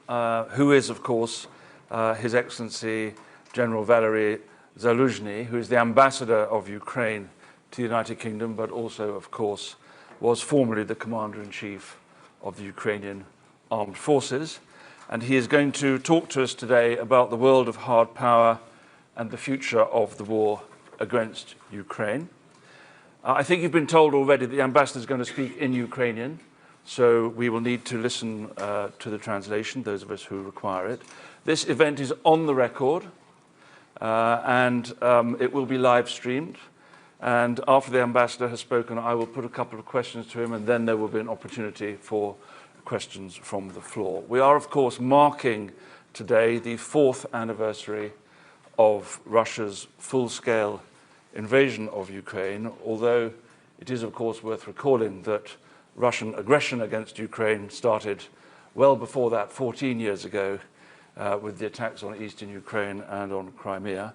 who is, of course, His Excellency General Valeriy Zaluzhnyi, who is the ambassador of Ukraine to the United Kingdom, but also, of course, was formerly the Commander-in-Chief of the Ukrainian Armed Forces. And he is going to talk to us today about the world of hard power and the future of the war against Ukraine. I think you've been told already that the ambassador is going to speak in Ukrainian, so we will need to listen to the translation, those of us who require it. This event is on the record, and it will be live streamed. And after the ambassador has spoken, I will put a couple of questions to him, and then there will be an opportunity for questions from the floor. We are, of course, marking today the 4th anniversary of Russia's full-scale invasion of Ukraine, although it is, of course, worth recalling that Russian aggression against Ukraine started well before that, 14 years ago, with the attacks on eastern Ukraine and on Crimea.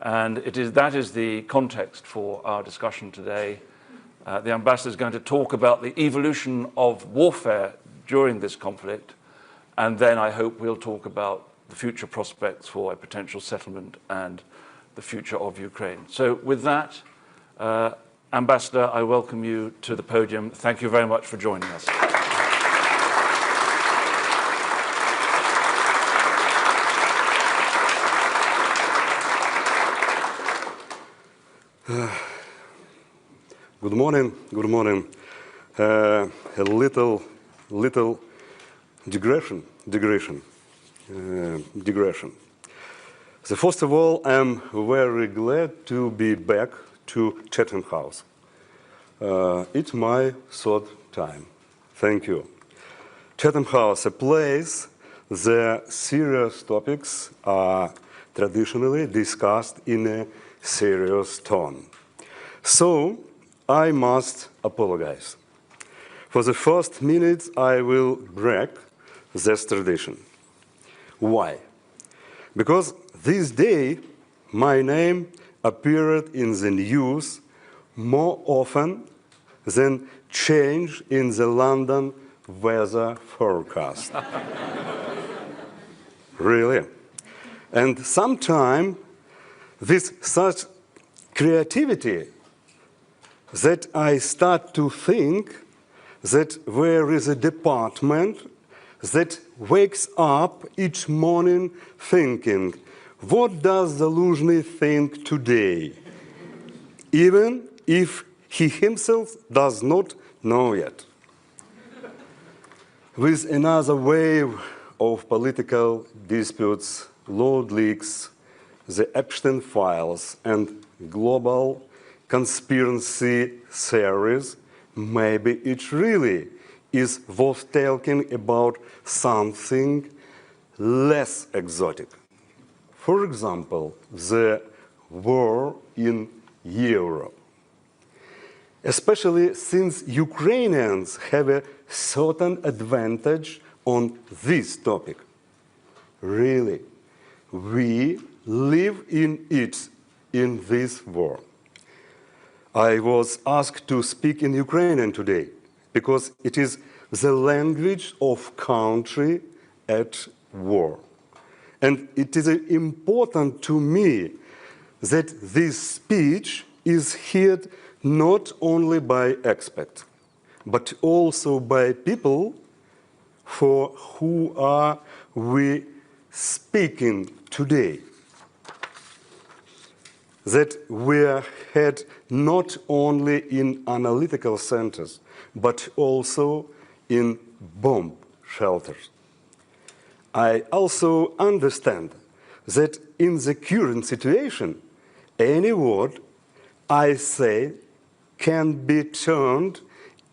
And that is the context for our discussion today. The ambassador is going to talk about the evolution of warfare during this conflict, and then I hope we'll talk about the future prospects for a potential settlement and the future of Ukraine. So with that, Ambassador, I welcome you to the podium. Thank you very much for joining us. Good morning. Good morning. A little digression. So first of all, I'm very glad to be back to Chatham House. It's my 3rd time. Thank you. Chatham House, a place the serious topics are traditionally discussed in a serious tone. So I must apologize. For the first minutes, I will break this tradition. Why? Because this day, my name appeared in the news more often than change in the London weather forecast. Really. And sometimes with such creativity that I start to think that there is a department that wakes up each morning thinking, what does Zaluzhnyi think today? Even if he himself does not know yet. With another wave of political disputes, Lord leaks, the Epstein files, and global conspiracy theories, maybe it really is worth talking about something less exotic. For example, the war in Europe. Especially since Ukrainians have a certain advantage on this topic. Really, we live in it, in this war. I was asked to speak in Ukrainian today because it is the language of country at war. And it is important to me that this speech is heard not only by experts, but also by people for who are we speaking today. That were had not only in analytical centers, but also in bomb shelters. I also understand that in the current situation, any word I say can be turned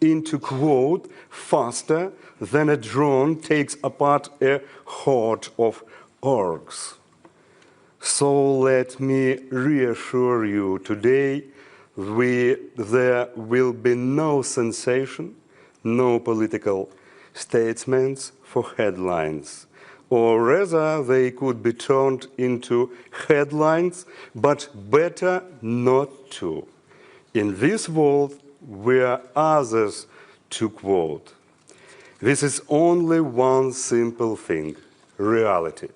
into quote faster than a drone takes apart a horde of orcs. So let me reassure you today, there will be no sensation, no political statements for headlines. Or rather, they could be turned into headlines, but better not to. In this world, where others to quote. This is only one simple thing. reality.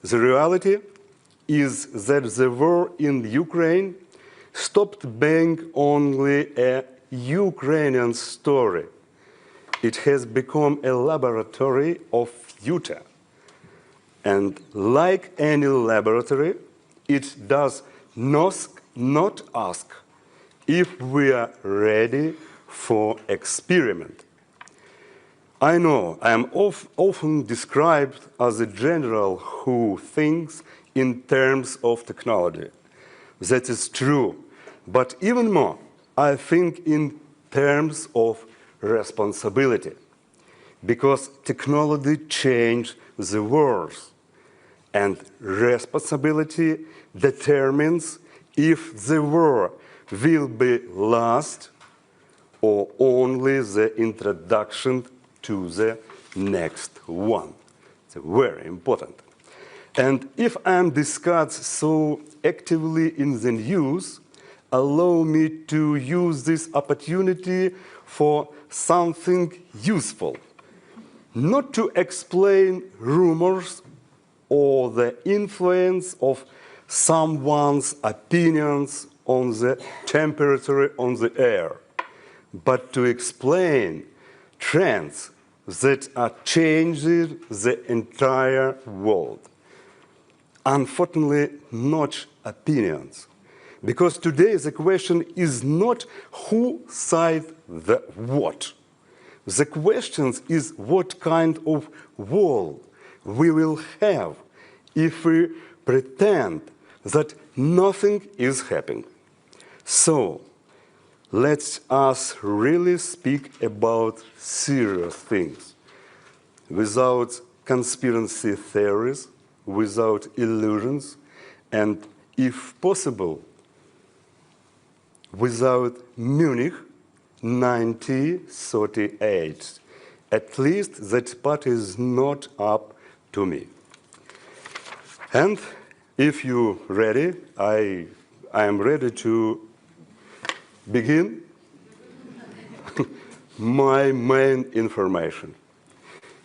The reality is that the war in Ukraine stopped being only a Ukrainian story. It has become a laboratory of future. And like any laboratory, it does not ask if we are ready for experiment. I know I am often described as a general who thinks in terms of technology. That is true, but even more, I think in terms of responsibility, because technology changed the world, and responsibility determines if the war will be last or only the introduction to the next one. It's very important. And if I'm discussed so actively in the news, allow me to use this opportunity for something useful, not to explain rumors or the influence of someone's opinions on the temperature on the air, but to explain trends that are changing the entire world. Unfortunately, not opinions. Because today the question is not who said the what. The question is what kind of world we will have if we pretend that nothing is happening. So, let us really speak about serious things, without conspiracy theories, without illusions, and, if possible, without Munich 1938. At least that part is not up to me. And if you're ready, I am ready to begin my main information.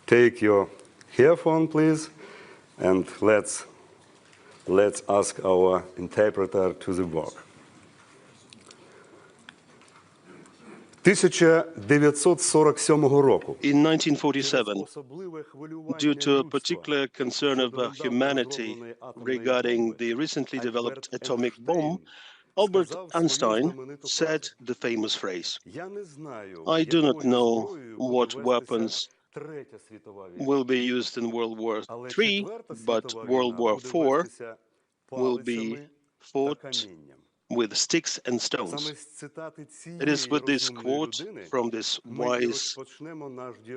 Take your earphone, please, and let's ask our interpreter to the work. 1947 року. In 1947, due to a particular concern of humanity regarding the recently developed atomic bomb, Albert Einstein said the famous phrase, "I do not know what weapons will be used in World War III, but World War IV will be fought with sticks and stones." It is with this quote from this wise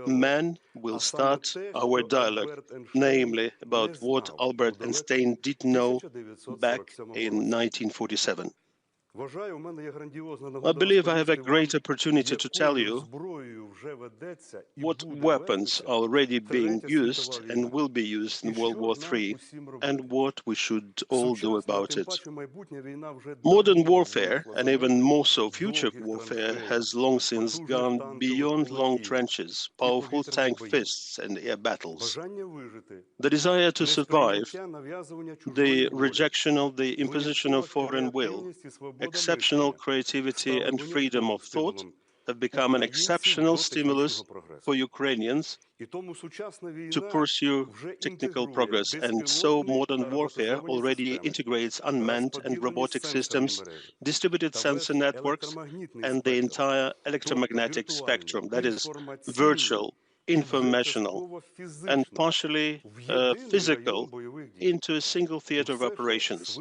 man we'll start our dialogue, namely about what Albert Einstein did know back in 1947. I believe I have a great opportunity to tell you what weapons are already being used and will be used in World War III, and what we should all do about it. Modern warfare, and even more so future warfare, has long since gone beyond long trenches, powerful tank fists, and air battles. The desire to survive, the rejection of the imposition of foreign will, exceptional creativity and freedom of thought have become an exceptional stimulus for Ukrainians to pursue technical progress, and so modern warfare already integrates unmanned and robotic systems, distributed sensor networks, and the entire electromagnetic spectrum, that is, virtual, informational, and partially physical, into a single theater of operations.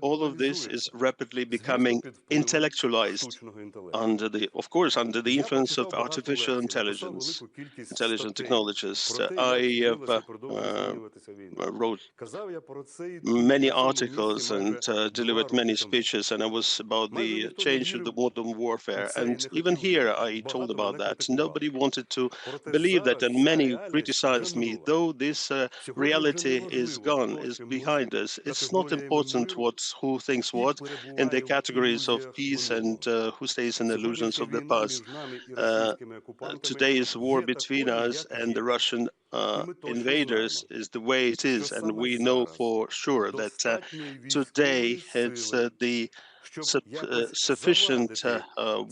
All of this is rapidly becoming intellectualized of course, under the influence of artificial intelligence, intelligent technologists. I wrote many articles and delivered many speeches, and I was about the change of the modern warfare. And even here, I told about that. Nobody wanted to believe that, and many criticized me, though this reality is gone, is behind us. It's not important who thinks what in the categories of peace and who stays in illusions of the past. Today's war between us and the Russian invaders is the way it is, and we know for sure that today it's the sufficient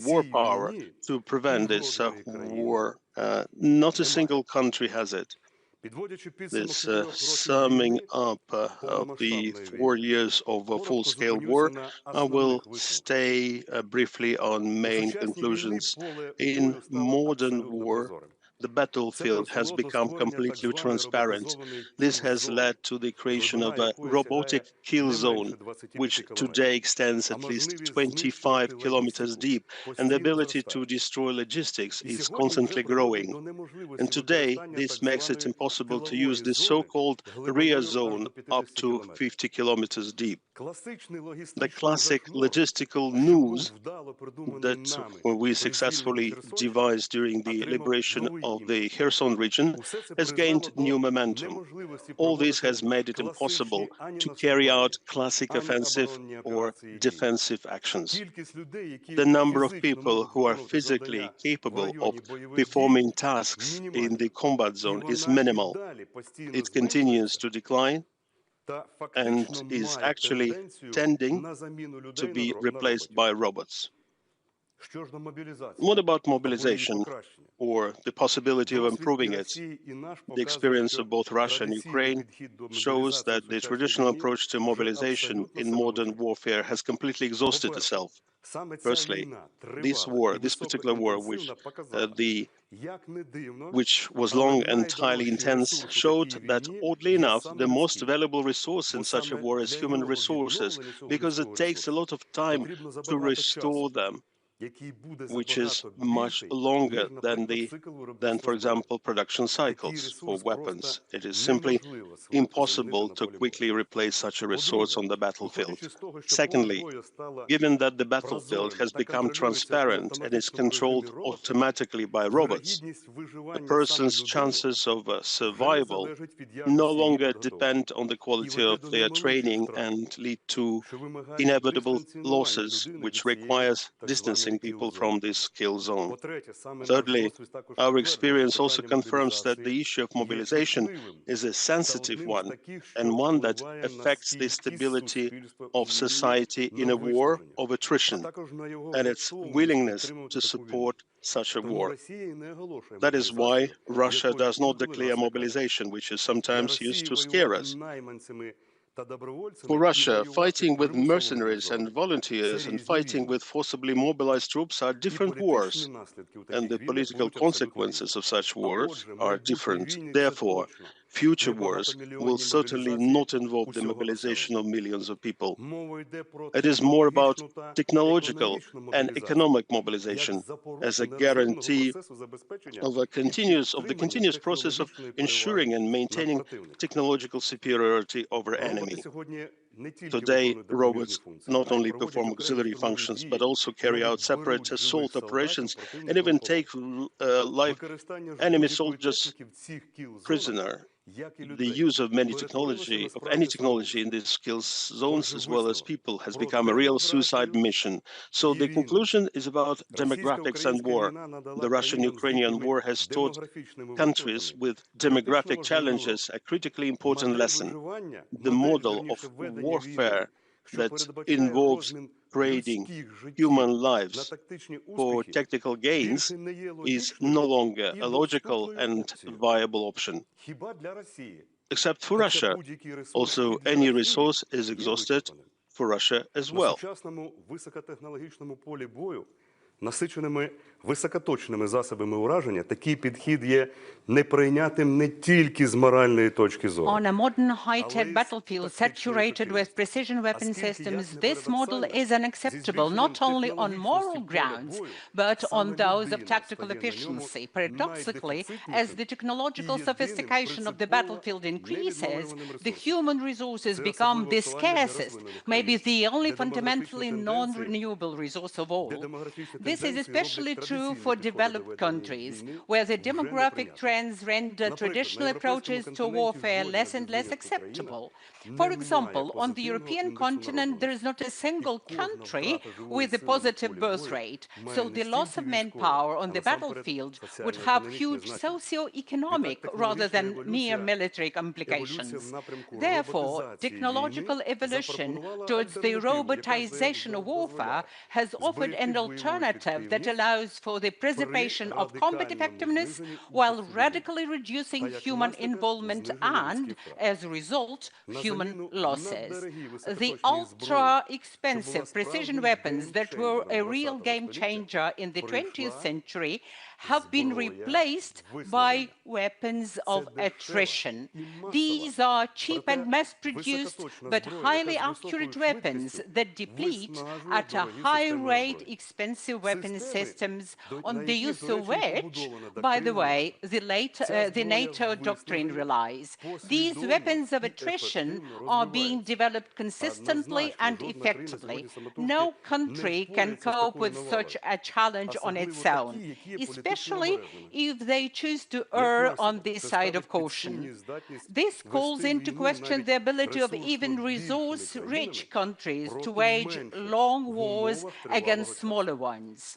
war power to prevent this war. Not a single country has it. This summing up of the 4 years of a full-scale war, I will stay briefly on main conclusions. In modern war, the battlefield has become completely transparent. This has led to the creation of a robotic kill zone, which today extends at least 25 kilometers deep, and the ability to destroy logistics is constantly growing. And today, this makes it impossible to use the so-called rear zone up to 50 kilometers deep. The classic logistical noose that we successfully devised during the liberation of the Kherson region has gained new momentum. All this has made it impossible to carry out classic offensive or defensive actions. The number of people who are physically capable of performing tasks in the combat zone is minimal. It continues to decline and is actually tending to be replaced by robots. What about mobilization or the possibility of improving it? The experience of both Russia and Ukraine shows that the traditional approach to mobilization in modern warfare has completely exhausted itself. Firstly, this particular war, which was long and highly intense, showed that, oddly enough, the most valuable resource in such a war is human resources, because it takes a lot of time to restore them, which is much longer than, for example, production cycles for weapons. It is simply impossible to quickly replace such a resource on the battlefield. Secondly, given that the battlefield has become transparent and is controlled automatically by robots, a person's chances of survival no longer depend on the quality of their training and lead to inevitable losses, which requires distancing people from this kill zone. Thirdly, our experience also confirms that the issue of mobilization is a sensitive one, and one that affects the stability of society in a war of attrition and its willingness to support such a war. That is why Russia does not declare mobilization, which is sometimes used to scare us. For Russia, fighting with mercenaries and volunteers and fighting with forcibly mobilized troops are different wars, and the political consequences of such wars are different. Therefore, future wars will certainly not involve the mobilization of millions of people. It is more about technological and economic mobilization as a guarantee of the continuous process of ensuring and maintaining technological superiority over enemy. Today, robots not only perform auxiliary functions, but also carry out separate assault operations and even take live enemy soldiers prisoner. The use of any technology in these skill zones, as well as people, has become a real suicide mission. So the conclusion is about demographics and war. The Russian-Ukrainian war has taught countries with demographic challenges a critically important lesson. The model of warfare that involves trading human lives for tactical gains is no longer a logical and viable option. Except for Russia, also any resource is exhausted for Russia as well. Насиченими високоточними засобами ураження, такий підхід є неприйнятним не тільки з моральної точки зору. On a modern high-tech battlefield saturated with precision weapon systems, this model is unacceptable not only on moral grounds, but on those of tactical efficiency. Paradoxically, as the technological sophistication of the battlefield increases, the human resources become the scarcest, maybe the only fundamentally non-renewable resource of all. This is especially true for developed countries, where the demographic trends render traditional approaches to warfare less and less acceptable. For example, on the European continent, there is not a single country with a positive birth rate, so the loss of manpower on the battlefield would have huge socio-economic rather than mere military implications. Therefore, technological evolution towards the robotization of warfare has offered an alternative that allows for the preservation of combat effectiveness while radically reducing human involvement and, as a result, human losses. The ultra-expensive precision weapons that were a real game changer in the 20th century have been replaced by weapons of attrition. These are cheap and mass-produced but highly accurate weapons that deplete at a high rate expensive weapons systems, on the use of which, by the way, the NATO doctrine relies. These weapons of attrition are being developed consistently and effectively. No country can cope with such a challenge on its own, especially if they choose to err on the side of caution. This calls into question the ability of even resource-rich countries to wage long wars against smaller ones.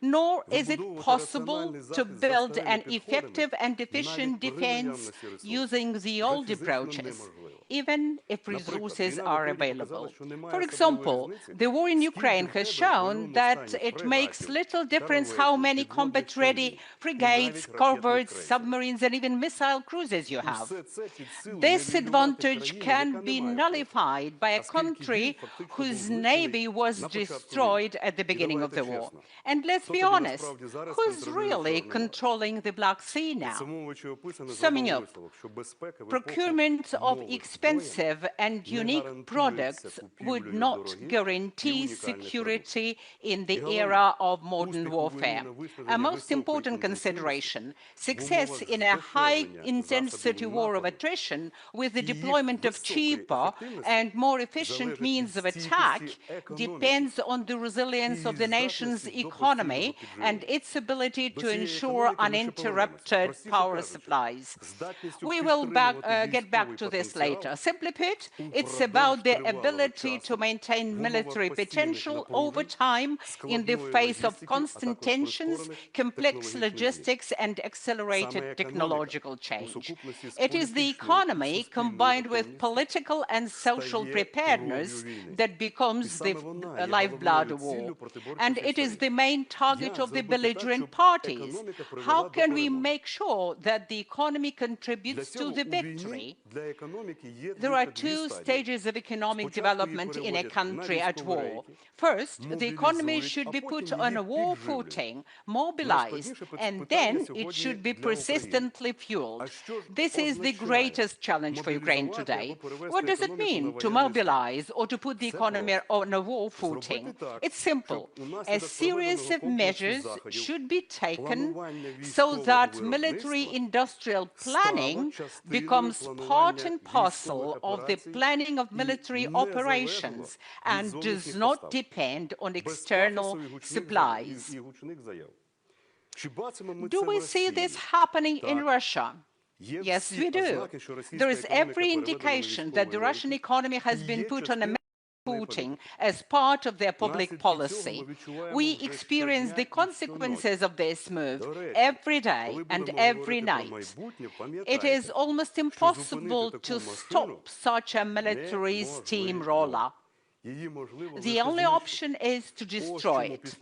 Nor is it possible to build an effective and efficient defense using the old approaches, even if resources are available. For example, the war in Ukraine has shown that it makes little difference how many combat-ready frigates, corvettes, submarines, and even missile cruisers you have. This advantage can be nullified by a country whose navy was destroyed at the beginning of the war. And let's be honest, who's really controlling the Black Sea now? Summing up, procurement of expensive and unique products would not guarantee security in the era of modern warfare. A most important consideration, success in a high-intensity war of attrition with the deployment of cheaper and more efficient means of attack depends on the resilience of the nation's economy and its ability to ensure uninterrupted power supplies. We will get back to this later. Simply put, it's about the ability to maintain military potential over time in the face of constant tensions, complex logistics, and accelerated technological change. It is the economy combined with political and social preparedness that becomes the lifeblood of war. And it is the main target of the belligerent parties. How can we make sure that the economy contributes to the victory? There are two stages of economic development in a country at war. First, the economy should be put on a war footing, mobilized, and then it should be persistently fueled. This is the greatest challenge for Ukraine today. What does it mean to mobilize or to put the economy on a war footing? It's simple. A series of measures should be taken so that military-industrial planning becomes part and parcel of the planning of military operations and does not depend on external supplies. Do we see this happening in Russia? Yes, we do. There is every indication that the Russian economy has been put on a footing as part of their public policy. We experience the consequences of this move every day and every night. It is almost impossible to stop such a military steamroller. The only option is to destroy it.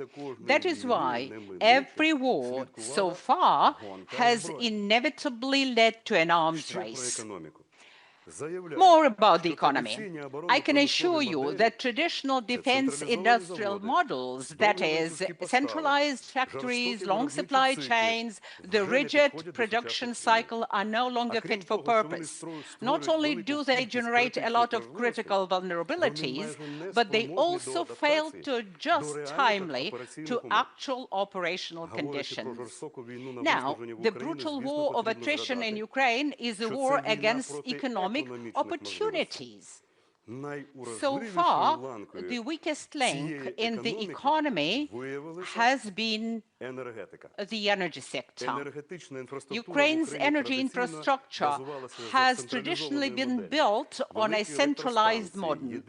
That is why every war so far has inevitably led to an arms race. More about the economy. I can assure you that traditional defense industrial models, that is, centralized factories, long supply chains, the rigid production cycle, are no longer fit for purpose. Not only do they generate a lot of critical vulnerabilities, but they also fail to adjust timely to actual operational conditions. Now, the brutal war of attrition in Ukraine is a war against economic opportunities. So far, the weakest link in the economy has been the energy sector. Ukraine's energy infrastructure has traditionally been built on a centralized model,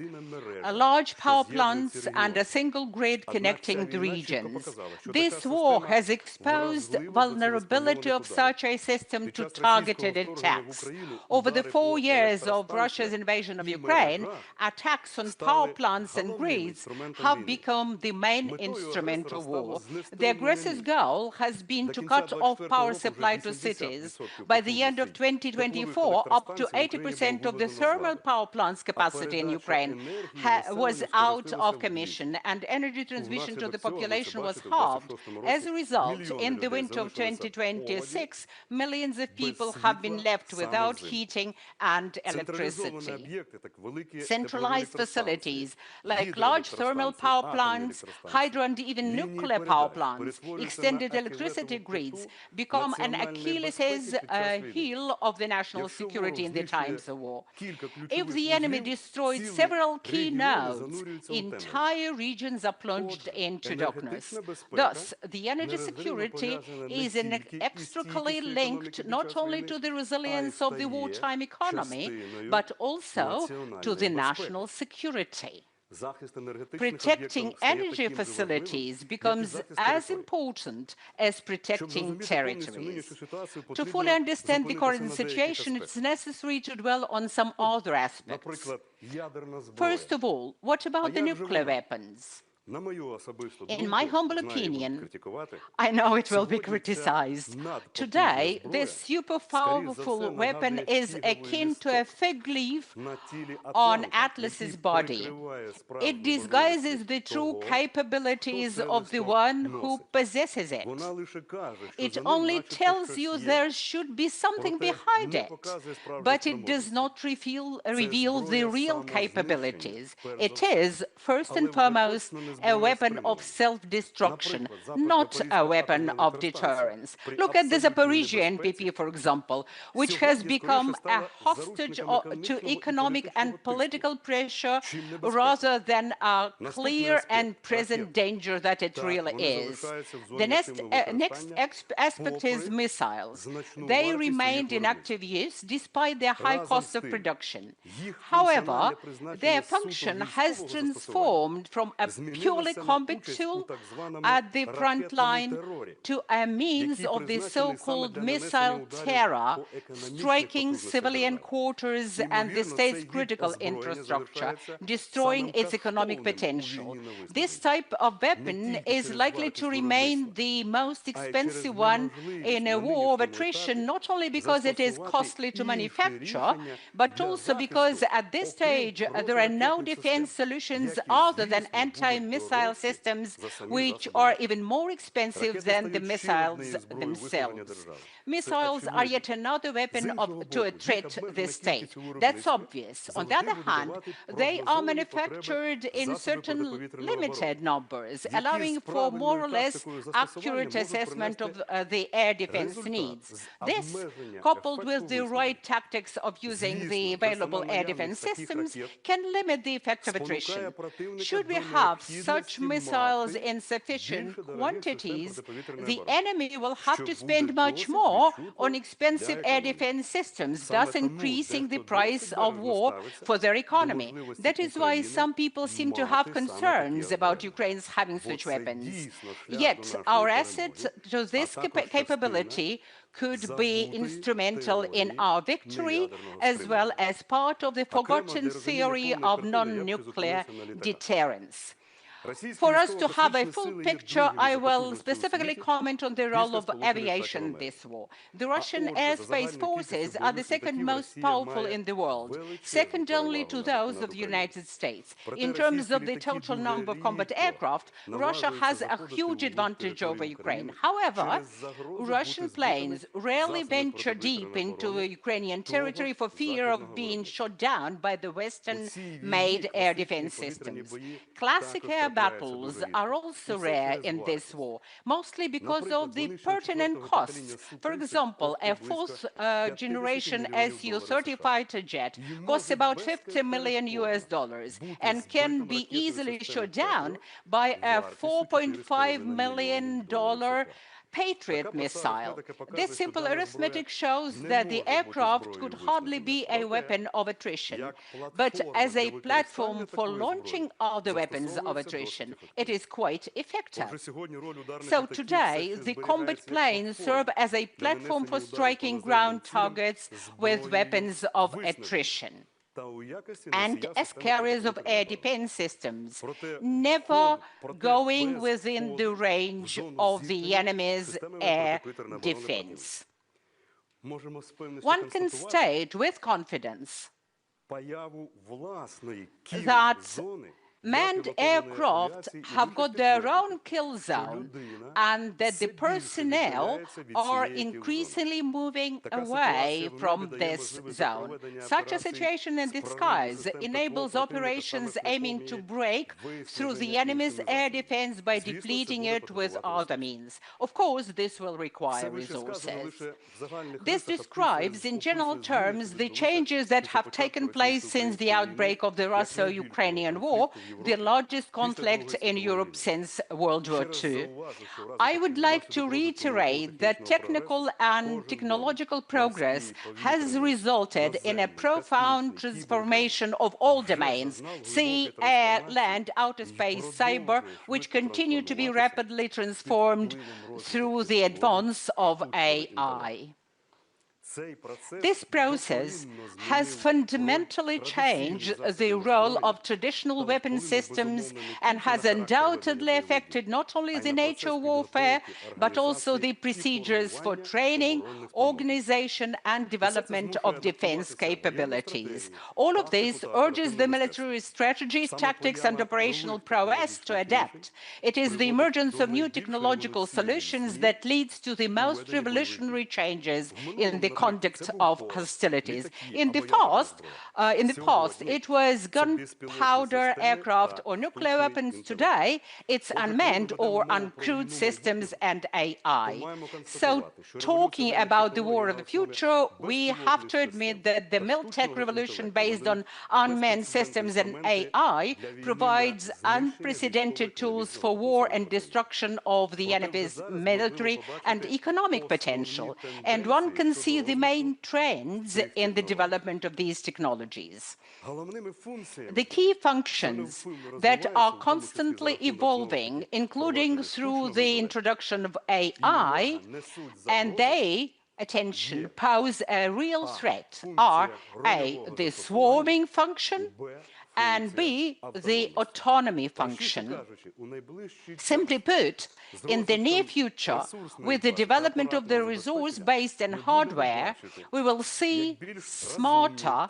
large power plants and a single grid connecting the regions. This war has exposed vulnerability of such a system to targeted attacks. Over the 4 years of Russia's invasion of Ukraine, attacks on power plants and grids have become the main instrument of war. The aggressor's goal has been to cut off power supply to cities. By the end of 2024, up to 80% of the thermal power plants' capacity in Ukraine was out of commission, and energy transmission to the population was halved. As a result, in the winter of 2026, millions of people have been left without heating and electricity. Centralized facilities like large thermal power plants, hydro and even nuclear power plants, extended electricity grids become an Achilles heel of the national security in the times of war. If the enemy destroys several key nodes, entire regions are plunged into darkness. Thus, the energy security is inextricably linked not only to the resilience of the wartime economy, but also to the national security. Protecting energy facilities becomes as important as protecting territories. To fully understand the current situation, it's necessary to dwell on some other aspects. First of all, what about the nuclear weapons? In my humble opinion, I know it will be criticized. Today, this super powerful weapon is akin to a fig leaf on Atlas's body. It disguises the true capabilities of the one who possesses it. It only tells you there should be something behind it, but it does not reveal the real capabilities. It is, first and foremost, a weapon of self-destruction, not a weapon of deterrence. Look at the Zaporizhzhia NPP, for example, which has become a hostage to economic and political pressure rather than a clear and present danger that it really is. The next aspect is missiles. They remained in active use despite their high cost of production. However, their function has transformed from a purely combat tool at the front line to a means of the so-called missile terror, striking civilian quarters and the state's critical infrastructure, destroying its economic potential. This type of weapon is likely to remain the most expensive one in a war of attrition, not only because it is costly to manufacture, but also because at this stage there are no defense solutions other than anti-missile systems, which are even more expensive than the missiles themselves. Missiles are yet another weapon to a threat the state. That's obvious. On the other hand, they are manufactured in certain limited numbers, allowing for more or less accurate assessment of the air defense needs. This, coupled with the right tactics of using the available air defense systems, can limit the effect of attrition. Should we have such missiles in sufficient quantities, the enemy will have to spend much more on expensive air defense systems, thus increasing the price of war for their economy. That is why some people seem to have concerns about Ukraine's having such weapons. Yet, our asset to this capability could be instrumental in our victory, as well as part of the forgotten theory of non-nuclear deterrence. For us to have a full picture, I will specifically comment on the role of aviation in this war. The Russian airspace forces are the second most powerful in the world, second only to those of the United States. In terms of the total number of combat aircraft, Russia has a huge advantage over Ukraine. However, Russian planes rarely venture deep into Ukrainian territory for fear of being shot down by the Western-made air defense systems. Classic air air battles are also rare in this war, mostly because of the pertinent costs. For example, a fourth-generation Su-30 fighter jet costs about $50 million and can be easily shot down by a $4.5 million Patriot missile. This simple arithmetic shows that the aircraft could hardly be a weapon of attrition, but as a platform for launching other weapons of attrition, it is quite effective. So today, the combat planes serve as a platform for striking ground targets with weapons of attrition and as carriers of air defense systems, never going within the range of the enemy's air defense. One can state with confidence that manned aircraft have got their own kill zone and that the personnel are increasingly moving away from this zone. Such a situation in the skies enables operations aiming to break through the enemy's air defense by depleting it with other means. Of course, this will require resources. This describes, in general terms, the changes that have taken place since the outbreak of the Russo-Ukrainian War, the largest conflict in Europe since World War II. I would like to reiterate that technical and technological progress has resulted in a profound transformation of all domains, sea, air, land, outer space, cyber, which continue to be rapidly transformed through the advance of AI. This process has fundamentally changed the role of traditional weapon systems and has undoubtedly affected not only the nature of warfare, but also the procedures for training, organization, and development of defense capabilities. All of this urges the military strategies, tactics, and operational prowess to adapt. It is the emergence of new technological solutions that leads to the most revolutionary changes in the conduct of hostilities. In the past, it was gunpowder, aircraft, or nuclear weapons. Today, it's unmanned or uncrewed systems and AI. So, talking about the war of the future, we have to admit that the militech revolution based on unmanned systems and AI provides unprecedented tools for war and destruction of the enemy's military and economic potential. And one can see the main trends in the development of these technologies. The key functions that are constantly evolving, including through the introduction of AI, and they, attention, pose a real threat, are A, the swarming function, and B, the autonomy function. Simply put, in the near future, with the development of the resource-based and hardware, we will see smarter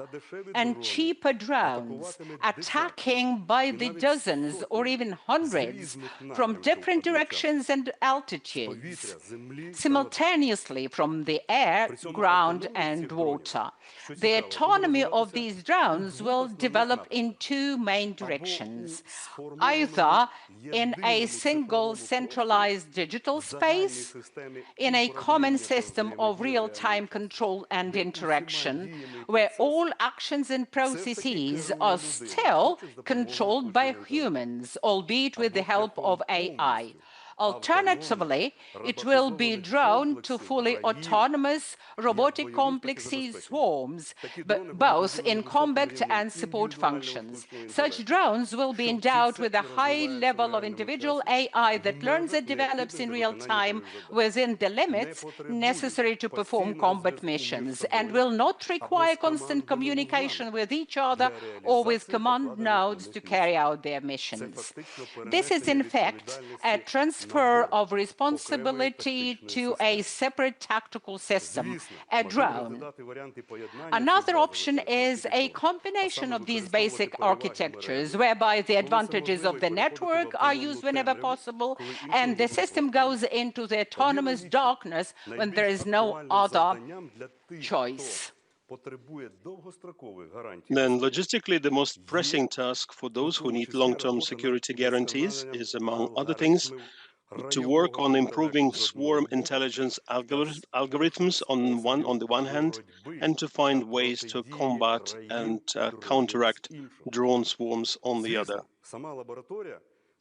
and cheaper drones attacking by the dozens or even hundreds from different directions and altitudes, simultaneously from the air, ground, and water. The autonomy of these drones will develop in two main directions, either in a single centralized digital space, in a common system of real-time control and interaction, where all actions and processes are still controlled by humans, albeit with the help of AI. Alternatively, it will be drone to fully autonomous robotic complexes swarms, both in combat and support functions. Such drones will be endowed with a high level of individual AI that learns and develops in real time within the limits necessary to perform combat missions, and will not require constant communication with each other or with command nodes to carry out their missions. This is, in fact, a transfer of responsibility to a separate tactical system, a drone. Another option is a combination of these basic architectures, whereby the advantages of the network are used whenever possible, and the system goes into the autonomous darkness when there is no other choice. Then, logistically, the most pressing task for those who need long-term security guarantees is, among other things, to work on improving swarm intelligence algorithms on the one hand, and to find ways to combat and counteract drone swarms on the other.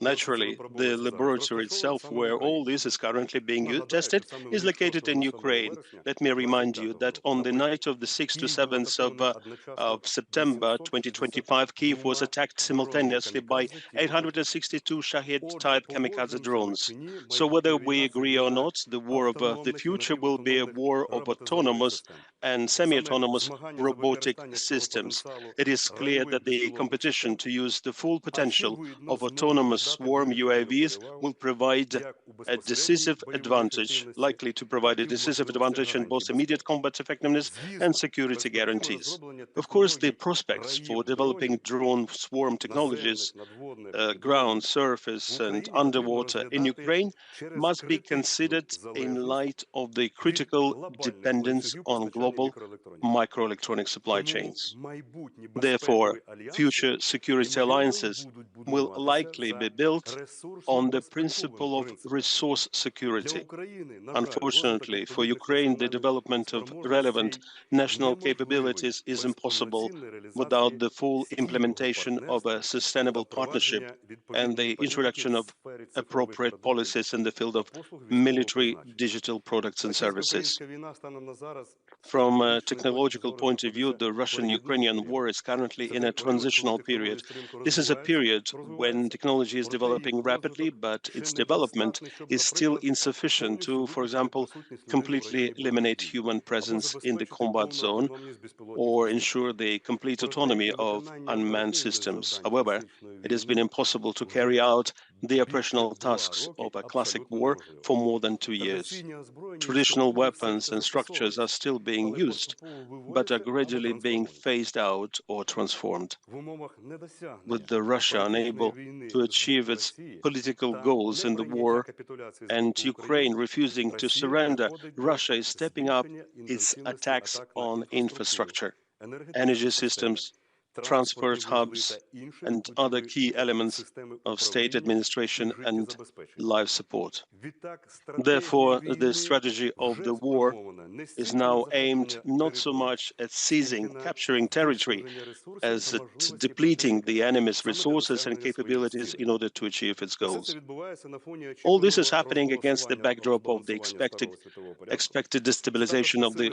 Naturally, the laboratory itself, where all this is currently being tested, is located in Ukraine. Let me remind you that on the night of the 6th to 7th of September 2025, Kyiv was attacked simultaneously by 862 Shahid-type kamikaze drones. So whether we agree or not, the war of the future will be a war of autonomous and semi-autonomous robotic systems. It is clear that the competition to use the full potential of autonomous swarm UAVs will provide a decisive advantage, likely to provide a decisive advantage in both immediate combat effectiveness and security guarantees. Of course, the prospects for developing drone swarm technologies, ground, surface, and underwater in Ukraine must be considered in light of the critical dependence on global microelectronic supply chains. Therefore, future security alliances will likely be built on the principle of resource security. Unfortunately, for Ukraine, the development of relevant national capabilities is impossible without the full implementation of a sustainable partnership and the introduction of appropriate policies in the field of military digital products and services. From a technological point of view, the Russian-Ukrainian war is currently in a transitional period. This is a period when technology is developing rapidly, but its development is still insufficient to, for example, completely eliminate human presence in the combat zone or ensure the complete autonomy of unmanned systems. However, it has been impossible to carry out the operational tasks of a classic war for more than 2 years. Traditional weapons and structures are still being used, but are gradually being phased out or transformed. With Russia unable to achieve its political goals in the war and Ukraine refusing to surrender, Russia is stepping up its attacks on infrastructure, energy systems, transport hubs, and other key elements of state administration and life support. Therefore, the strategy of the war is now aimed not so much at seizing, capturing territory, as at depleting the enemy's resources and capabilities in order to achieve its goals. All this is happening against the backdrop of the expected destabilization of the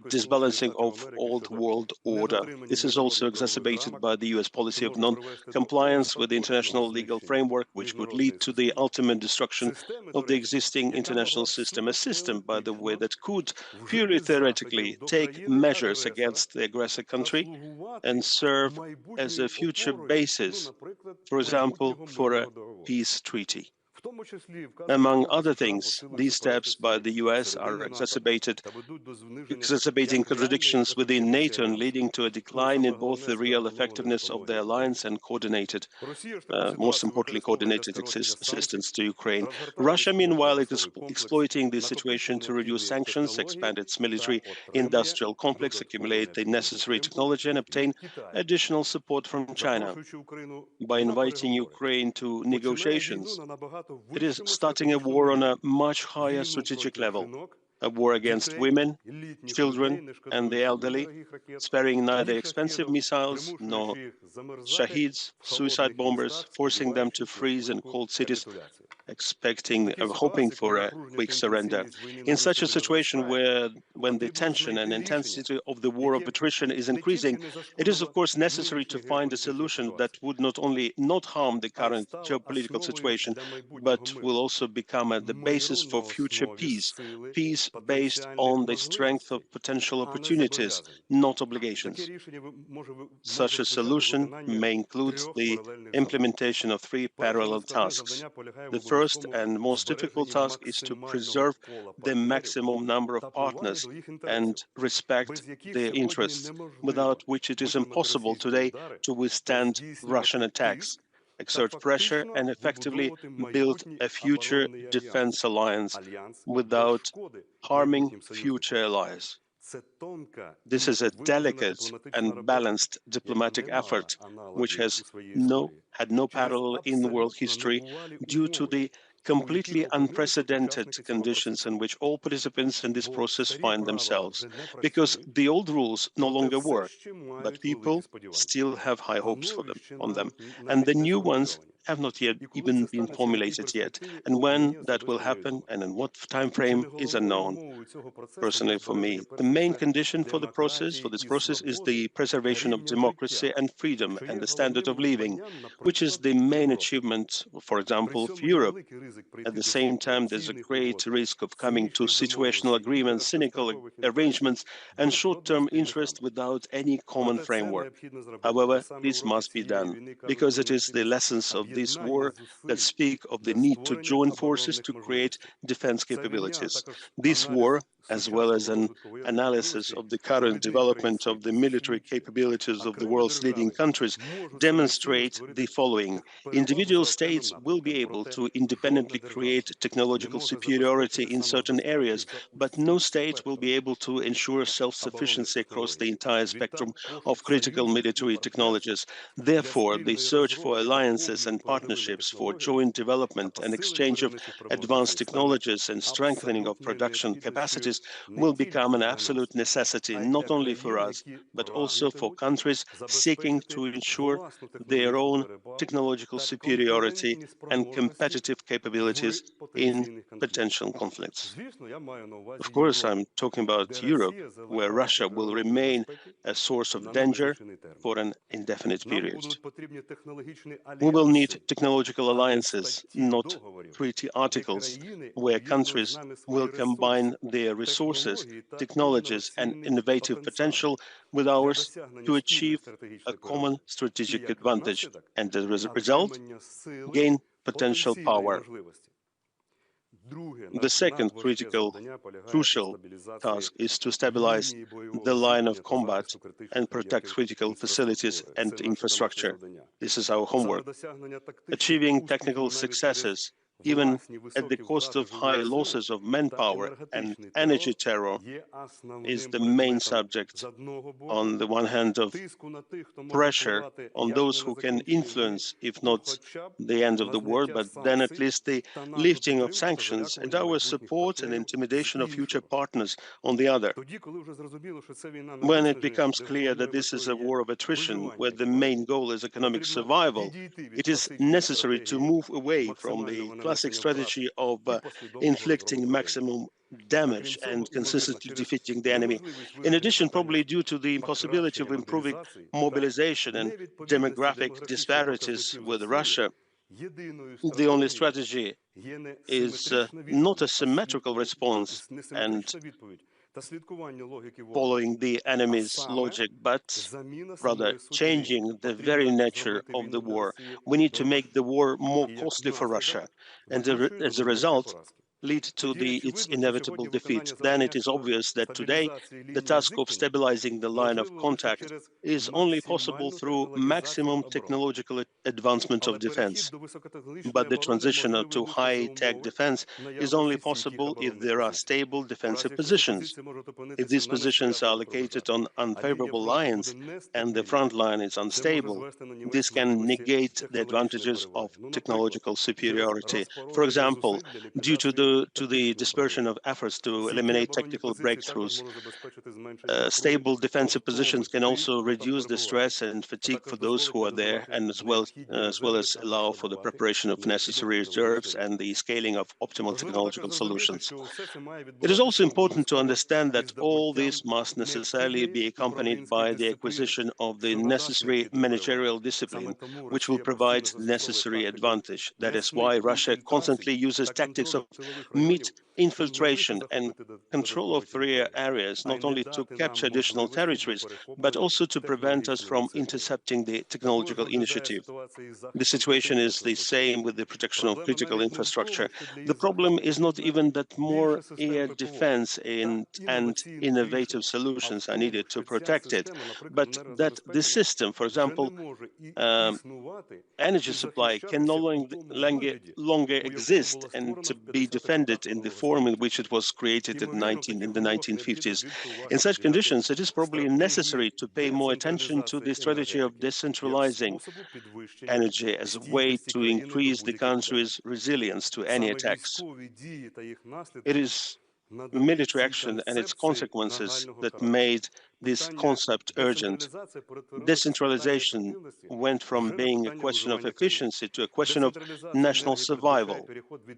disbalancing of old world order. This is also exacerbated by the US policy of non-compliance with the international legal framework, which could lead to the ultimate destruction of the existing international system, a system, by the way, that could purely theoretically take measures against the aggressor country and serve as a future basis, for example, for a peace treaty. Among other things, these steps by the US are exacerbating contradictions within NATO and leading to a decline in both the real effectiveness of the alliance and coordinated, most importantly, coordinated assistance to Ukraine. Russia, meanwhile, is exploiting the situation to reduce sanctions, expand its military-industrial complex, accumulate the necessary technology, and obtain additional support from China. By inviting Ukraine to negotiations, it is starting a war on a much higher strategic level, a war against women, children, and the elderly, sparing neither expensive missiles nor Shahids, suicide bombers, forcing them to freeze in cold cities, hoping for a quick surrender. In such a situation when the tension and intensity of the war of attrition is increasing, it is of course necessary to find a solution that would not only not harm the current geopolitical situation, but will also become the basis for future peace based on the strength of potential opportunities, not obligations. Such a solution may include the implementation of 3 parallel tasks. The first and most difficult task is to preserve the maximum number of partners and respect their interests, without which it is impossible today to withstand Russian attacks, exert pressure, and effectively build a future defense alliance without harming future allies. This is a delicate and balanced diplomatic effort, which has had no parallel in world history due to the completely unprecedented conditions in which all participants in this process find themselves, because the old rules no longer work, but people still have high hopes on them, and the new ones have not yet even been formulated yet. And when that will happen and in what time frame is unknown. Personally, for me, the main condition for this process is the preservation of democracy and freedom and the standard of living, which is the main achievement, for example, of Europe. At the same time, there's a great risk of coming to situational agreements, cynical arrangements, and short-term interest without any common framework. However, this must be done, because it is the lessons of this war that speak of the need to join forces to create defense capabilities. This war, as well as an analysis of the current development of the military capabilities of the world's leading countries, demonstrate the following. Individual states will be able to independently create technological superiority in certain areas, but no state will be able to ensure self-sufficiency across the entire spectrum of critical military technologies. Therefore, the search for alliances and partnerships for joint development and exchange of advanced technologies and strengthening of production capacities will become an absolute necessity, not only for us, but also for countries seeking to ensure their own technological superiority and competitive capabilities in potential conflicts. Of course, I'm talking about Europe, where Russia will remain a source of danger for an indefinite period. We will need technological alliances, not treaty articles, where countries will combine their resources, technologies, and innovative potential with ours to achieve a common strategic advantage, and as a result, gain potential power. The second crucial task is to stabilize the line of combat and protect critical facilities and infrastructure. This is our homework. Achieving technical successes, even at the cost of high losses of manpower and energy terror, is the main subject, on the one hand, of pressure on those who can influence, if not the end of the war, but then at least the lifting of sanctions, and our support and intimidation of future partners on the other. When it becomes clear that this is a war of attrition, where the main goal is economic survival, it is necessary to move away from the classic strategy of inflicting maximum damage and consistently defeating the enemy. In addition, probably due to the impossibility of improving mobilization and demographic disparities with Russia, the only strategy is not a symmetrical response and following the enemy's logic, but rather changing the very nature of the war. We need to make the war more costly for Russia, and as a result, lead to its inevitable defeat. Then it is obvious that today the task of stabilizing the line of contact is only possible through maximum technological advancement of defense. But the transition to high-tech defense is only possible if there are stable defensive positions. If these positions are located on unfavorable lines and the front line is unstable, this can negate the advantages of technological superiority. For example, due to the dispersion of efforts to eliminate technical breakthroughs, stable defensive positions can also reduce the stress and fatigue for those who are there, and as well as allow for the preparation of necessary reserves and the scaling of optimal technological solutions. It is also important to understand that all this must necessarily be accompanied by the acquisition of the necessary managerial discipline, which will provide the necessary advantage. That is why Russia constantly uses tactics of infiltration and control of area areas, not only to capture additional territories, but also to prevent us from intercepting the technological initiative. The situation is the same with the protection of critical infrastructure. The problem is not even that more air defense and innovative solutions are needed to protect it, but that the system, for example, energy supply, can no longer exist and to be defended in the form in which it was created in the 1950s. In such conditions, it is probably necessary to pay more attention to the strategy of decentralizing energy as a way to increase the country's resilience to any attacks. It is military action and its consequences that made this concept urgent. Decentralization went from being a question of efficiency to a question of national survival.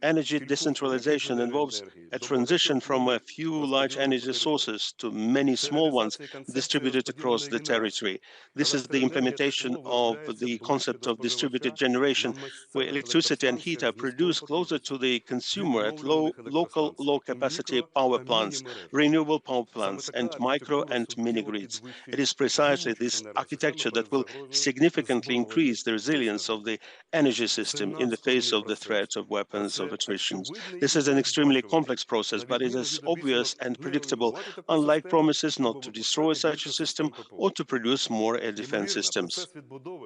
Energy decentralization involves a transition from a few large energy sources to many small ones distributed across the territory. This is the implementation of the concept of distributed generation, where electricity and heat are produced closer to the consumer at local low-capacity power plants, renewable power plants, and micro and mini-grids. It is precisely this architecture that will significantly increase the resilience of the energy system in the face of the threat of weapons of attrition. This is an extremely complex process, but it is obvious and predictable, unlike promises not to destroy such a system or to produce more air defense systems.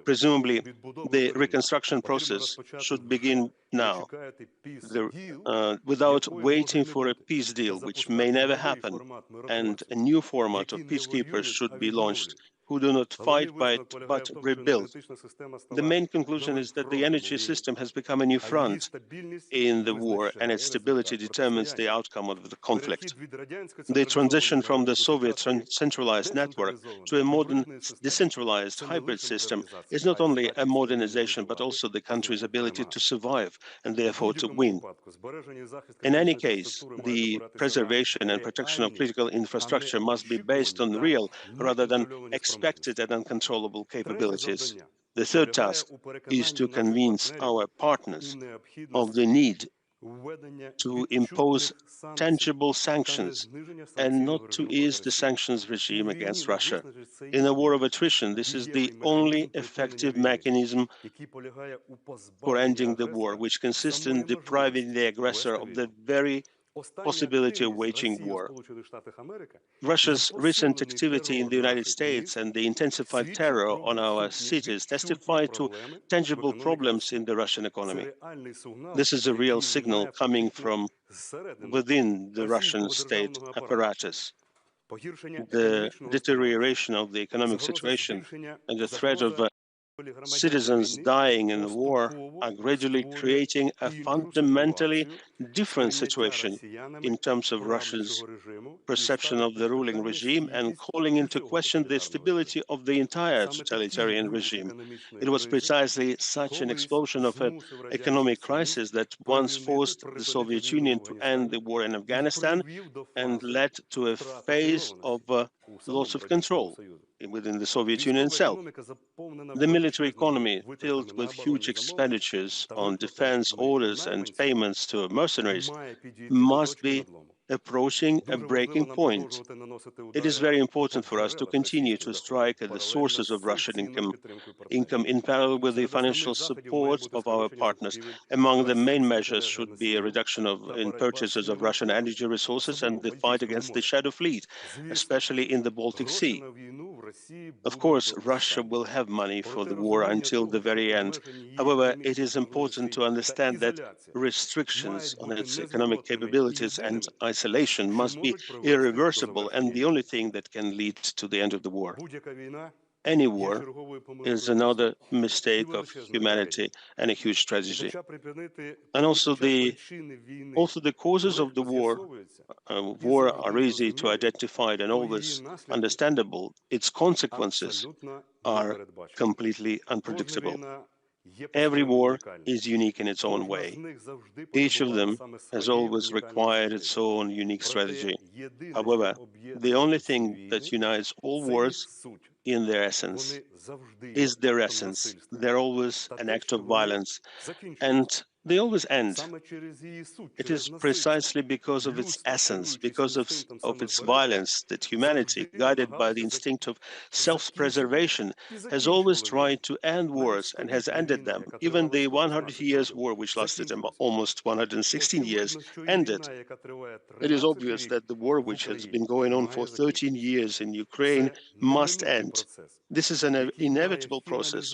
Presumably, the reconstruction process should begin now, without waiting for a peace deal, which may never happen, and a new format of peacekeepers should be launched who do not fight but rebuild. The main conclusion is that the energy system has become a new front in the war, and its stability determines the outcome of the conflict. The transition from the Soviet centralized network to a modern decentralized hybrid system is not only a modernization, but also the country's ability to survive and therefore to win. In any case, the preservation and protection of critical infrastructure must be based on real rather than expected and uncontrollable capabilities. The third task is to convince our partners of the need to impose tangible sanctions and not to ease the sanctions regime against Russia. In a war of attrition, this is the only effective mechanism for ending the war, which consists in depriving the aggressor of the very possibility of waging war. Russia's recent activity in the United States and the intensified terror on our cities testify to tangible problems in the Russian economy. This is a real signal coming from within the Russian state apparatus. The deterioration of the economic situation and the threat of citizens dying in the war are gradually creating a fundamentally different situation in terms of Russia's perception of the ruling regime and calling into question the stability of the entire totalitarian regime. It was precisely such an explosion of an economic crisis that once forced the Soviet Union to end the war in Afghanistan and led to a phase of loss of control within the Soviet Union itself. The military economy, filled with huge expenditures on defense orders and payments to mercenaries, must be approaching a breaking point. It is very important for us to continue to strike at the sources of Russian income in parallel with the financial support of our partners. Among the main measures should be a reduction in purchases of Russian energy resources and the fight against the shadow fleet, especially in the Baltic Sea. Of course, Russia will have money for the war until the very end. However, it is important to understand that restrictions on its economic capabilities and isolation must be irreversible and the only thing that can lead to the end of the war. Any war is another mistake of humanity and a huge tragedy. And also the causes of the war are easy to identify and always understandable. Its consequences are completely unpredictable. Every war is unique in its own way. Each of them has always required its own unique strategy. However, the only thing that unites all wars in their essence is their essence. They're always an act of violence, and they always end. It is precisely because of its essence, because of its violence, that humanity, guided by the instinct of self-preservation, has always tried to end wars and has ended them. Even the 100 years war, which lasted almost 116 years, ended. It is obvious that the war, which has been going on for 13 years in Ukraine, must end. This is an inevitable process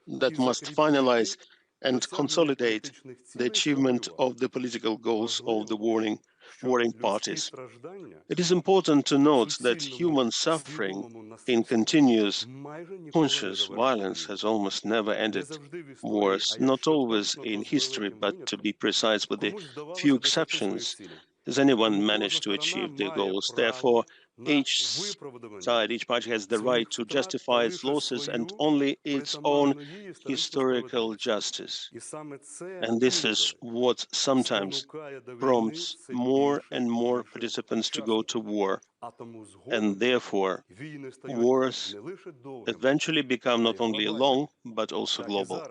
that must finalize and consolidate the achievement of the political goals of the warring parties. It is important to note that human suffering in continuous conscious violence has almost never ended. Wars, not always in history, but to be precise, with a few exceptions, has anyone managed to achieve their goals. Therefore, each side, each party has the right to justify its losses and only its own historical justice. And this is what sometimes prompts more and more participants to go to war. And therefore, wars eventually become not only long, but also global.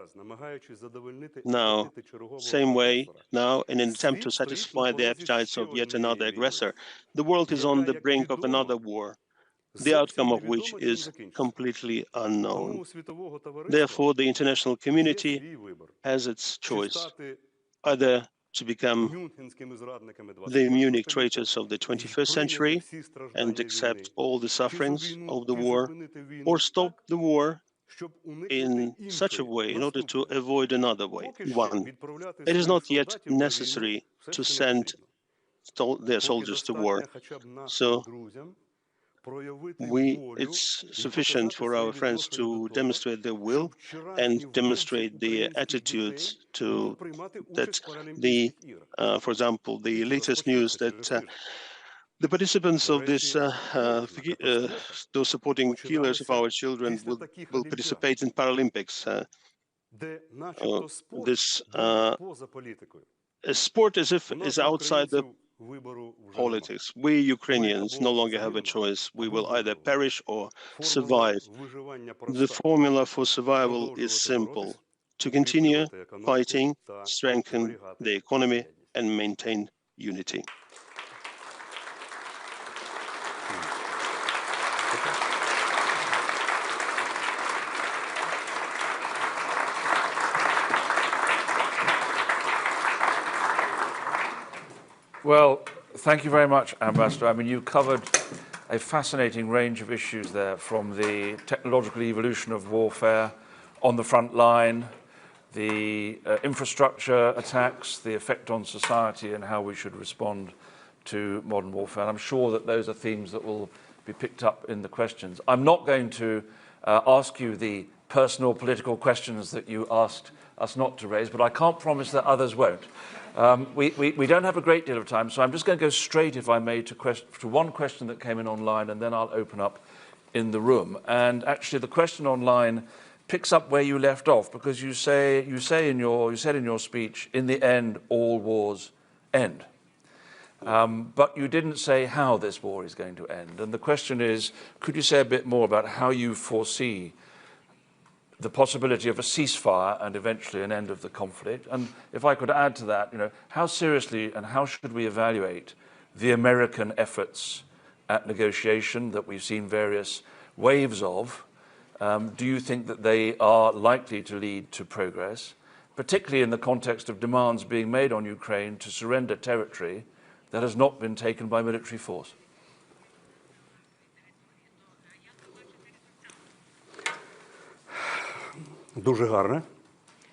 Now, same way, now, in an attempt to satisfy the appetites of yet another aggressor, the world is on the brink of another war, the outcome of which is completely unknown. Therefore, the international community has its choice, either to become the Munich traitors of the 21st century and accept all the sufferings of the war, or stop the war in such a way in order to avoid another one. It is not yet necessary to send their soldiers to war. So it's sufficient for our friends to demonstrate their will and demonstrate their attitudes to that for example, the latest news that the participants of this, those supporting killers of our children will participate in Paralympics. This sport as if is outside the politics. We Ukrainians no longer have a choice. We will either perish or survive. The formula for survival is simple: to continue fighting, strengthen the economy, and maintain unity. Well, thank you very much, Ambassador. I mean, you covered a fascinating range of issues there, from the technological evolution of warfare on the front line, the infrastructure attacks, the effect on society, and how we should respond to modern warfare. And I'm sure that those are themes that will be picked up in the questions. I'm not going to ask you the personal political questions that you asked us not to raise, but I can't promise that others won't. We don't have a great deal of time, so I'm just going to go straight, if I may, to one question that came in online, and then I'll open up in the room. And actually, the question online picks up where you left off, because you said in your speech, in the end, all wars end. But you didn't say how this war is going to end. And the question is, could you say a bit more about how you foresee the possibility of a ceasefire and eventually an end of the conflict? And if I could add to that, how seriously and how should we evaluate the American efforts at negotiation that we've seen various waves of? Do you think that they are likely to lead to progress, particularly in the context of demands being made on Ukraine to surrender territory that has not been taken by military force? Дуже гарне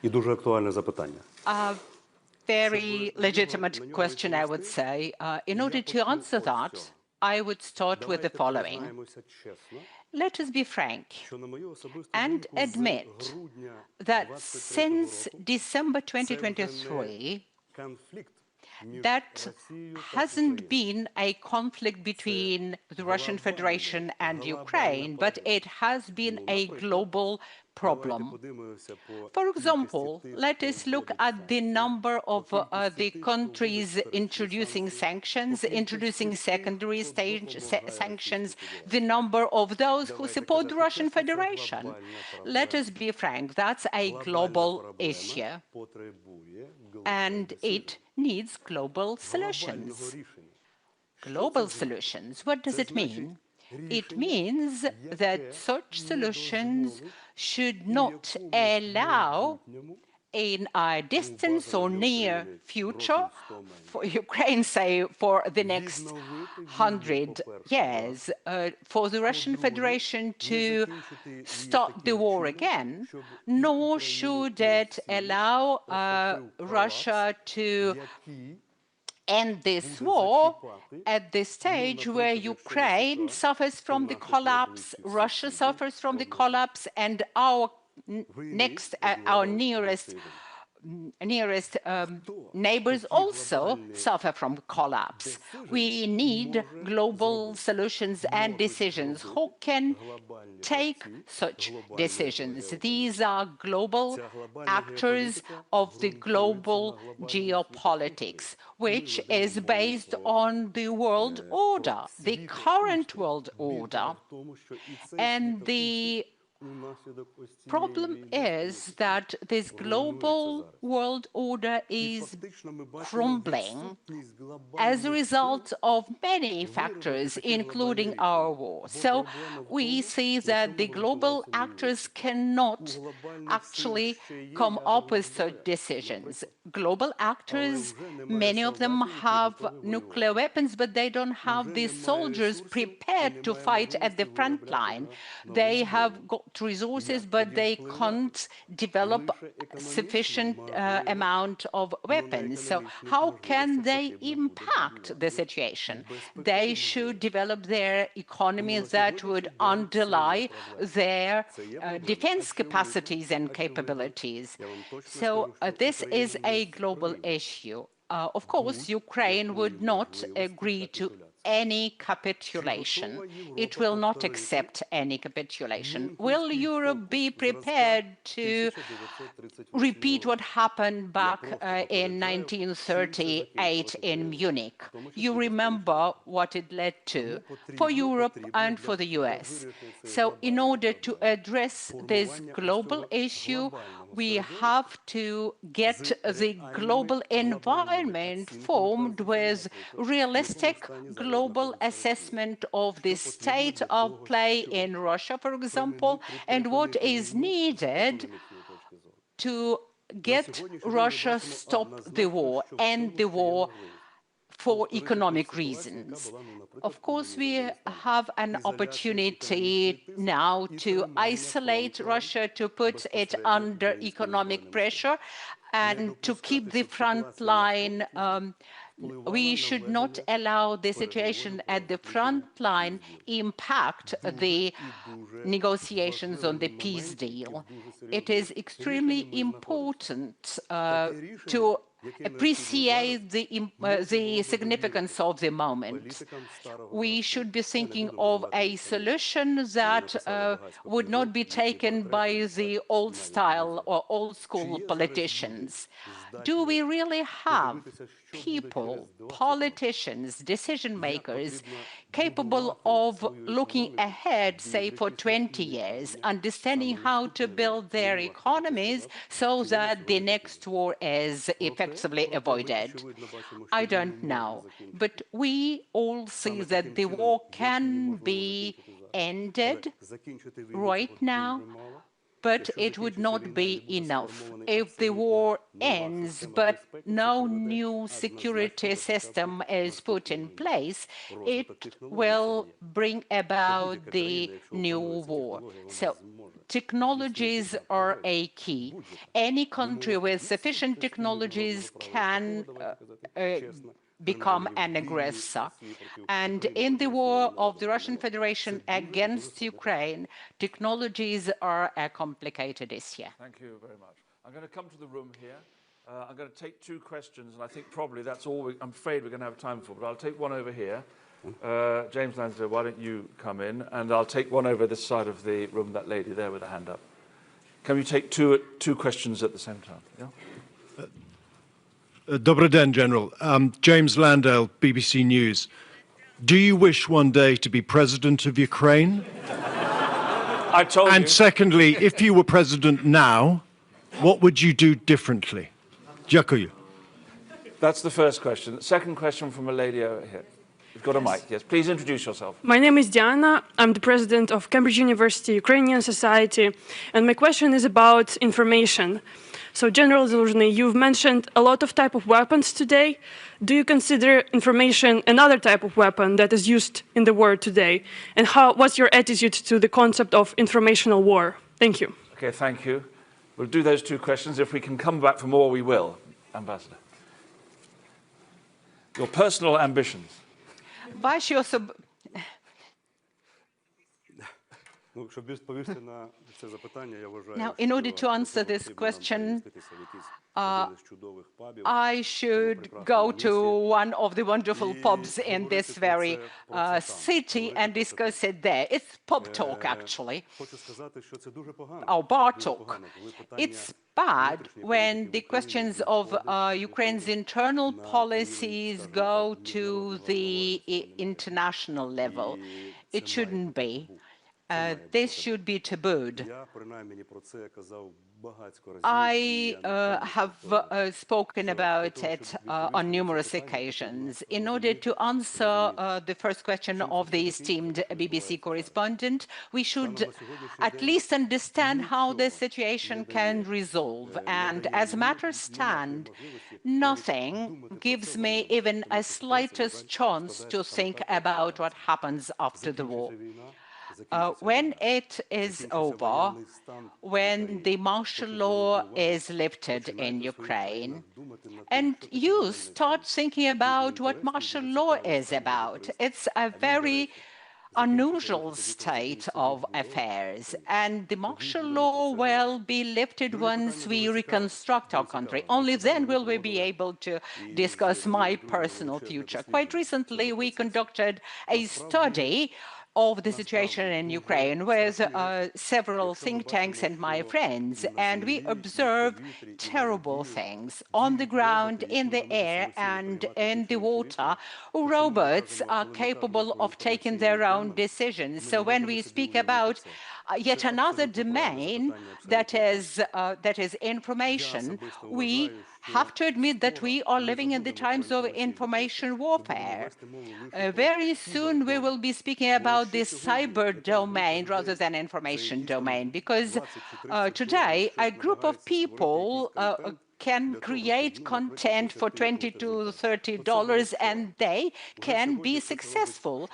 і дуже актуальне запитання. Very legitimate question, I would say. In order to answer that, I would start with the following. Let us be frank and admit that since December 2023, that hasn't been a conflict between the Russian Federation and Ukraine, but it has been a global problem. For example, let us look at the number of the countries introducing sanctions, introducing secondary stage sanctions, the number of those who support the Russian Federation. Let us be frank, that's a global issue, and it needs global solutions. Global solutions, what does it mean? It means that such solutions should not allow in a distant or near future, for Ukraine, say, for the next 100 years, for the Russian Federation to start the war again, nor should it allow Russia to end this war at the stage where Ukraine suffers from the collapse, Russia suffers from the collapse, and our nearest neighbors also suffer from collapse. We need global solutions and decisions. Who can take such decisions? These are global actors of the global geopolitics, which is based on the world order, the current world order. And the problem is that this global world order is crumbling as a result of many factors, including our war. So we see that the global actors cannot actually come up with such decisions. Global actors, many of them have nuclear weapons, but they don't have the soldiers prepared to fight at the front line. They have got resources, but they can't develop sufficient amount of weapons. So how can they impact the situation? They should develop their economies that would underlie their defense capacities and capabilities. So this is a global issue. Of course, Ukraine would not agree to any capitulation. It will not accept any capitulation. Will Europe be prepared to repeat what happened back in 1938 in Munich? You remember what it led to for Europe and for the US. So in order to address this global issue, we have to get the global environment formed with realistic global assessment of the state of play in Russia, for example, and what is needed to get Russia stop the war, end the war for economic reasons. Of course, we have an opportunity now to isolate Russia, to put it under economic pressure, and to keep the front line. We should not allow the situation at the front line impact the negotiations on the peace deal. It is extremely important to appreciate the significance of the moment. We should be thinking of a solution that would not be taken by the old style or old school politicians. Do we really have people, politicians, decision makers capable of looking ahead, say, for 20 years, understanding how to build their economies so that the next war is effectively avoided? I don't know. But we all see that the war can be ended right now, but it would not be enough. If the war ends, but no new security system is put in place, it will bring about the new war. So technologies are a key. Any country with sufficient technologies can become an aggressor. And in the war of the Russian Federation against Ukraine, technologies are a complicated issue. Thank you very much. I'm going to come to the room here. I'm going to take two questions, and I think probably that's all I'm afraid we're going to have time for, but I'll take one over here. James Lansdale, why don't you come in? And I'll take one over this side of the room, that lady there with a hand up. Can we take two questions at the same time? Yeah? Dobry den, General. James Landale, BBC News. Do you wish one day to be president of Ukraine? I told you. And secondly, if you were president now, what would you do differently? Dziękuję. That's the first question. Second question from a lady over here. You've got a mic, yes. Please introduce yourself. My name is Diana. I'm the president of Cambridge University Ukrainian Society, and my question is about information. So, General Zaluzhnyi, you've mentioned a lot of type of weapons today. Do you consider information another type of weapon that is used in the war today? And what's your attitude to the concept of informational war? Thank you. Okay, thank you. We'll do those two questions. If we can come back for more, we will. Ambassador. Your personal ambitions. Now, in order to answer this question, I should go to one of the wonderful pubs in this very city and discuss it there. It's pub talk, actually, or bar talk. It's bad when the questions of Ukraine's internal policies go to the international level. It shouldn't be. This should be tabooed. I have spoken about it on numerous occasions. In order to answer the first question of the esteemed BBC correspondent, we should at least understand how the situation can resolve. And as matters stand, nothing gives me even a slightest chance to think about what happens after the war. When it is over, when the martial law is lifted in Ukraine, and you start thinking about what martial law is about, it's a very unusual state of affairs, and the martial law will be lifted once we reconstruct our country. Only then will we be able to discuss my personal future. Quite recently, we conducted a study of the situation in Ukraine with several think tanks and my friends, and we observed terrible things on the ground, in the air, and in the water. Robots are capable of taking their own decisions. So when we speak about yet another domain that is information, we have to admit that we are living in the times of information warfare. Very soon we will be speaking about this cyber domain rather than information domain, because today a group of people can create content for $20 to $30 and they can be successful.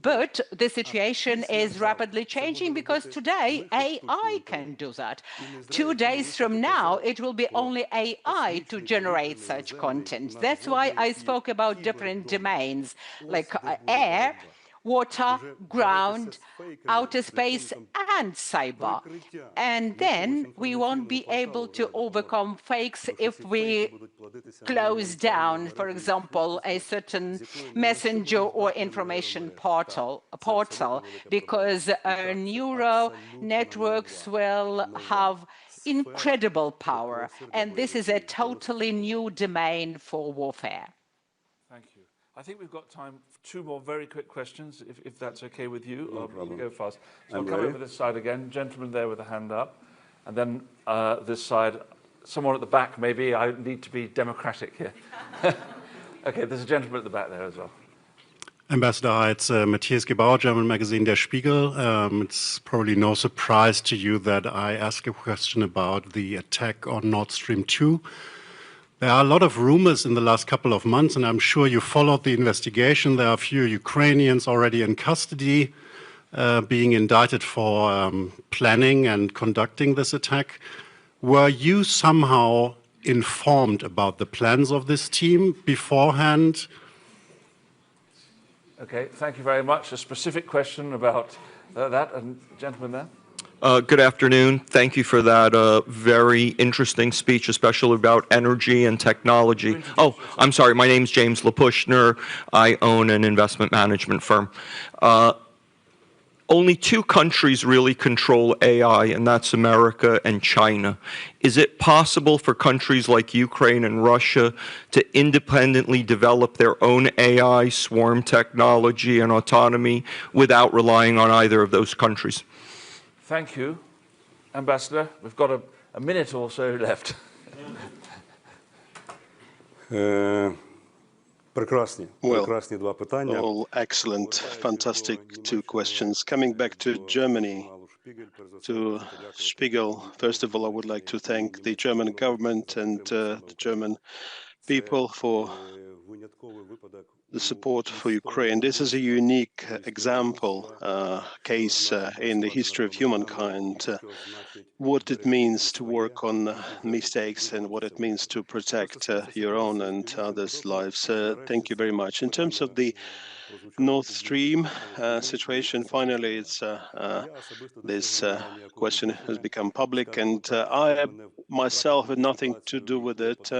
But the situation is rapidly changing because today AI can do that. 2 days from now, it will be only AI to generate such content. That's why I spoke about different domains like air, water, ground, outer space, and cyber. And then we won't be able to overcome fakes if we close down, for example, a certain messenger or information portal, because neural networks will have incredible power. And this is a totally new domain for warfare. Thank you. I think we've got time for 2 more very quick questions, if that's okay with you. No problem. Go fast. So I'll come over this side again. Gentleman there with a hand up. And then this side, someone at the back maybe. I need to be democratic here. Okay, there's a gentleman at the back there as well. Ambassador, hi, it's Matthias Gebauer, German magazine Der Spiegel. It's probably no surprise to you that I ask a question about the attack on Nord Stream 2. There are a lot of rumors in the last couple of months, and I'm sure you followed the investigation. There are a few Ukrainians already in custody, being indicted for planning and conducting this attack. Were you somehow informed about the plans of this team beforehand? Okay, thank you very much. A specific question about that, and gentleman there. Good afternoon. Thank you for that very interesting speech, especially about energy and technology. Oh, I'm sorry. My name's James Lapushner. I own an investment management firm. Only 2 countries really control AI, and that's America and China. Is it possible for countries like Ukraine and Russia to independently develop their own AI, swarm technology, and autonomy without relying on either of those countries? Thank you, Ambassador. We've got a minute or so left. All excellent, fantastic 2 questions. Coming back to Germany, to Spiegel. First of all, I would like to thank the German government and the German people for the support for Ukraine. This is a unique example, case in the history of humankind, what it means to work on mistakes and what it means to protect your own and others' lives. Thank you very much. In terms of the Nord Stream situation, finally, this question has become public, and I myself had nothing to do with it.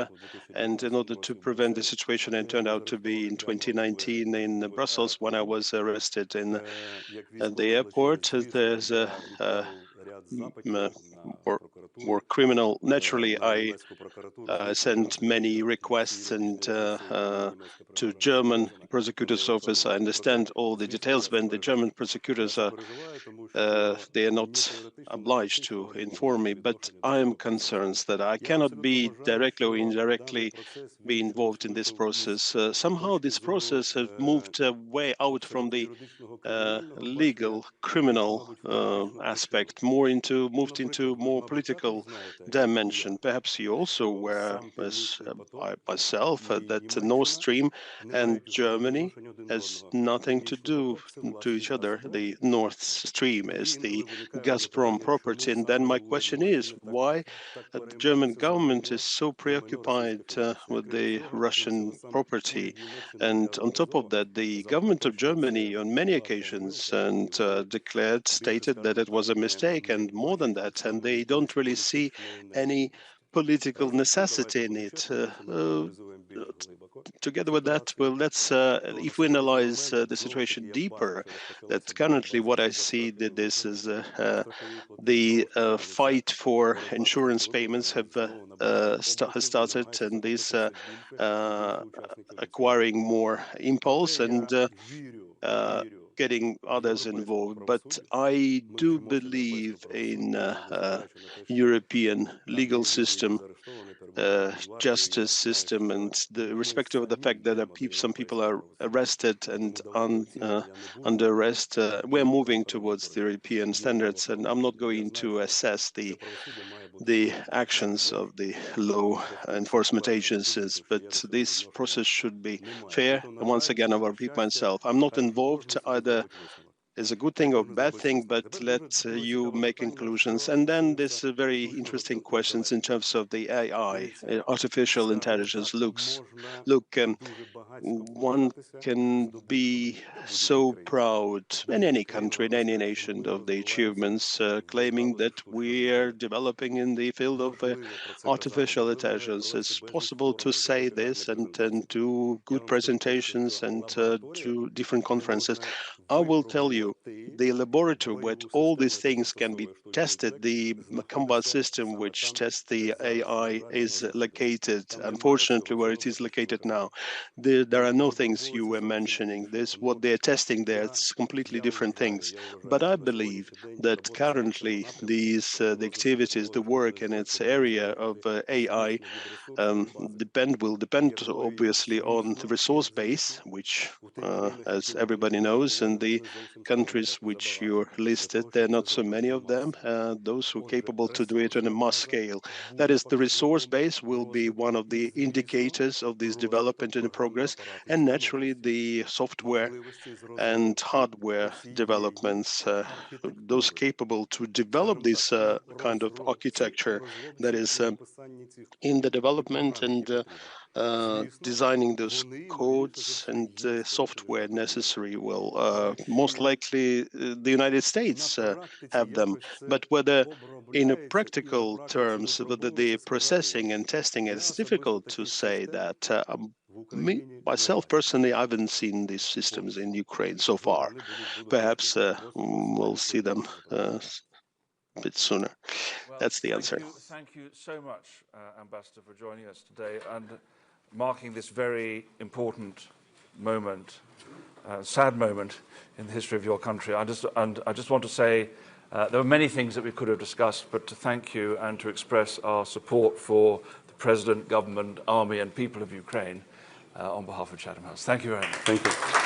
And in order to prevent the situation, it turned out to be in 2019 in Brussels when I was arrested at the airport. There's a war criminal. Naturally, I sent many requests and to German prosecutor's office. I understand all the details, but the German prosecutors are they are not obliged to inform me. But I am concerned that I cannot be directly or indirectly be involved in this process. Somehow, this process has moved way out from the legal criminal aspect, moved into more political dimension. Perhaps you also were, as myself, that Nord Stream and Germany has nothing to do to each other. The Nord Stream is the Gazprom property. And then my question is, why the German government is so preoccupied with the Russian property? And on top of that, the government of Germany on many occasions stated that it was a mistake, and more than that, and they don't really see any political necessity in it. Together with that, well, if we analyze the situation deeper, that currently what I see that this is the fight for insurance payments has started, and this acquiring more impulse and getting others involved. But I do believe in European legal system, justice system, and irrespective of the fact that some people are arrested and under arrest, we're moving towards the European standards, and I'm not going to assess the actions of the law enforcement agencies, but this process should be fair. And once again, I will repeat myself, I'm not involved either is a good thing or bad thing, but let you make conclusions. And then there's very interesting questions in terms of the AI, artificial intelligence. One can be so proud in any country, in any nation, of the achievements, claiming that we are developing in the field of artificial intelligence. It's possible to say this and do good presentations and to different conferences. I will tell you, the laboratory where all these things can be tested, the combat system which tests the AI is located, unfortunately, where it is located now. There are no things you were mentioning. What they're testing there, it's completely different things. But I believe that currently the activities, the work in its area of AI will depend obviously on the resource base, which, as everybody knows, in the countries which you listed, there are not so many of them, those who are capable to do it on a mass scale. That is, the resource base will be one of the indicators of this development and progress, and naturally the software and hardware developments, those capable to develop this kind of architecture that is in the development and designing those codes and software necessary will most likely the United States have them. But whether in practical terms, whether the processing and testing, it's difficult to say that. Myself personally, I haven't seen these systems in Ukraine so far. Perhaps we'll see them a bit sooner. Well, that's the answer. Thank you so much, Ambassador, for joining us today and marking this very important moment, sad moment in the history of your country. I just want to say there are many things that we could have discussed, but to thank you and to express our support for the President, government, army and people of Ukraine on behalf of Chatham House. Thank you very much. Thank you.